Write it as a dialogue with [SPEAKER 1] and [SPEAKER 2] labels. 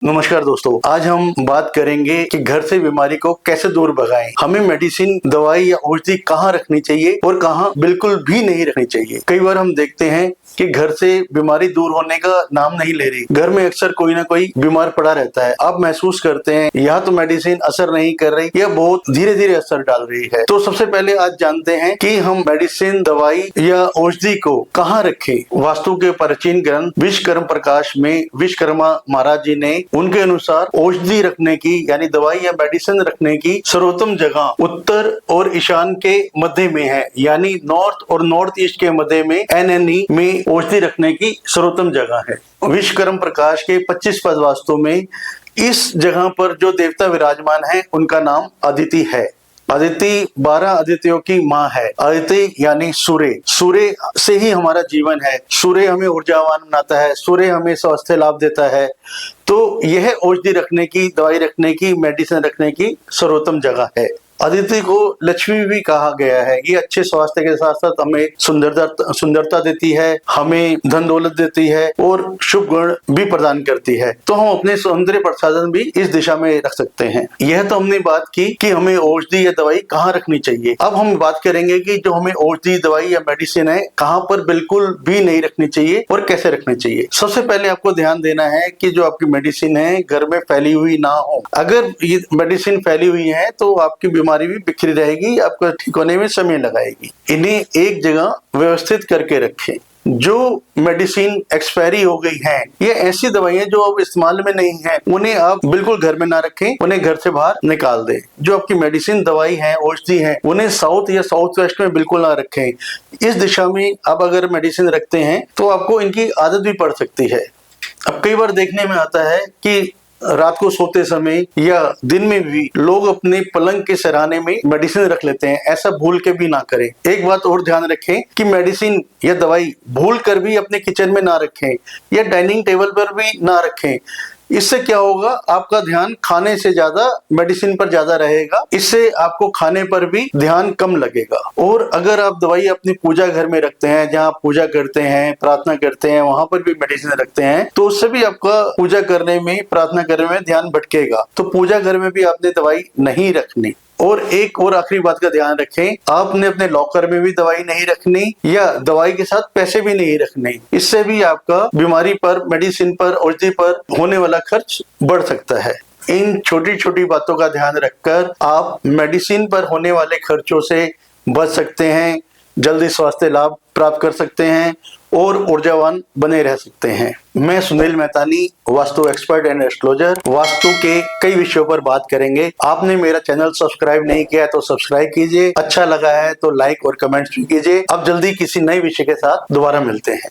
[SPEAKER 1] नमस्कार दोस्तों, आज हम बात करेंगे कि घर से बीमारी को कैसे दूर भगाएं। हमें मेडिसिन, दवाई या औषधि कहाँ रखनी चाहिए और कहाँ बिल्कुल भी नहीं रखनी चाहिए। कई बार हम देखते हैं कि घर से बीमारी दूर होने का नाम नहीं ले रही। घर में अक्सर कोई ना कोई बीमार पड़ा रहता है। आप महसूस करते हैं या तो मेडिसिन असर नहीं कर रही या बहुत धीरे धीरे असर डाल रही है। तो सबसे पहले आज जानते हैं कि हम मेडिसिन, दवाई या औषधि को कहाँ रखें। वास्तु के प्राचीन ग्रंथ विश्वकर्म प्रकाश में विश्वकर्मा महाराज जी ने उनके अनुसार औषधि रखने की यानी दवाई या मेडिसिन रखने की सर्वोत्तम जगह उत्तर और ईशान के मध्य में है, यानी नॉर्थ और नॉर्थ ईस्ट के मध्य में NNE में औषधि रखने की सर्वोत्तम जगह है। विश्वकर्म प्रकाश के 25 पद वास्तु में इस जगह पर जो देवता विराजमान है उनका नाम अदिति है। अदिति 12 अदितियों की माँ है। अदिति यानी सूर्य, सूर्य से ही हमारा जीवन है। सूर्य हमें ऊर्जावान बनाता है, सूर्य हमें स्वास्थ्य लाभ देता है। तो यह औषधि रखने की, दवाई रखने की, मेडिसिन रखने की सर्वोत्तम जगह है। अदिति को लक्ष्मी भी कहा गया है। ये अच्छे स्वास्थ्य के साथ साथ हमें सुंदरता देती है, हमें धन दौलत देती है और शुभ गुण भी प्रदान करती है। तो हम अपने सौंदर्य प्रसाधन भी इस दिशा में रख सकते हैं। यह तो हमने बात की कि हमें औषधि या दवाई कहाँ रखनी चाहिए। अब हम बात करेंगे कि जो हमें औषधि, दवाई या मेडिसिन है कहाँ पर बिल्कुल भी नहीं रखनी चाहिए और कैसे रखनी चाहिए। सबसे पहले आपको ध्यान देना है कि जो आपकी मेडिसिन है घर में फैली हुई ना हो। अगर ये मेडिसिन फैली हुई है तो आपकी बीमारी भी बिखरी रहेगी, आपको ठीक होने में समय लगाएगी। इन्हें एक जगह व्यवस्थित करके रखें। जो मेडिसिन एक्सपायरी हो गई है, ये ऐसी दवाइयां जो अब इस्तेमाल में नहीं है, उन्हें आप बिल्कुल घर में ना रखें, उन्हें घर से बाहर निकाल दें। जो आपकी मेडिसिन, दवाई है, औषधि है, उन्हें साउथ या साउथ वेस्ट में बिल्कुल ना रखें। इस दिशा में आप अगर मेडिसिन रखते हैं तो आपको इनकी आदत भी पड़ सकती है। अब कई बार देखने में आता है कि रात को सोते समय या दिन में भी लोग अपने पलंग के सराहने में मेडिसिन रख लेते हैं। ऐसा भूल के भी ना करें। एक बात और ध्यान रखें कि मेडिसिन या दवाई भूल कर भी अपने किचन में ना रखें या डाइनिंग टेबल पर भी ना रखें। इससे क्या होगा, आपका ध्यान खाने से ज्यादा मेडिसिन पर ज्यादा रहेगा। इससे आपको खाने पर भी ध्यान कम लगेगा। और अगर आप दवाई अपनी पूजा घर में रखते हैं, जहाँ पूजा करते हैं, प्रार्थना करते हैं, वहां पर भी मेडिसिन रखते हैं, तो उससे भी आपका पूजा करने में, प्रार्थना करने में ध्यान भटकेगा। तो पूजा घर में भी आपने दवाई नहीं रखनी। और एक और आखिरी बात का ध्यान रखें, आपने अपने लॉकर में भी दवाई नहीं रखनी या दवाई के साथ पैसे भी नहीं रखने। इससे भी आपका बीमारी पर, मेडिसिन पर, औषधि पर होने वाला खर्च बढ़ सकता है। इन छोटी छोटी बातों का ध्यान रखकर आप मेडिसिन पर होने वाले खर्चों से बच सकते हैं, जल्दी स्वास्थ्य लाभ प्राप्त कर सकते हैं और ऊर्जावान बने रह सकते हैं। मैं Sunil Mehtani, Vastu expert and astrologer, Vastu के कई विषयों पर बात करेंगे। आपने मेरा चैनल सब्सक्राइब नहीं किया है तो सब्सक्राइब कीजिए, अच्छा लगा है तो लाइक और कमेंट्स भी कीजिए। अब जल्दी किसी नए विषय के साथ दोबारा मिलते हैं।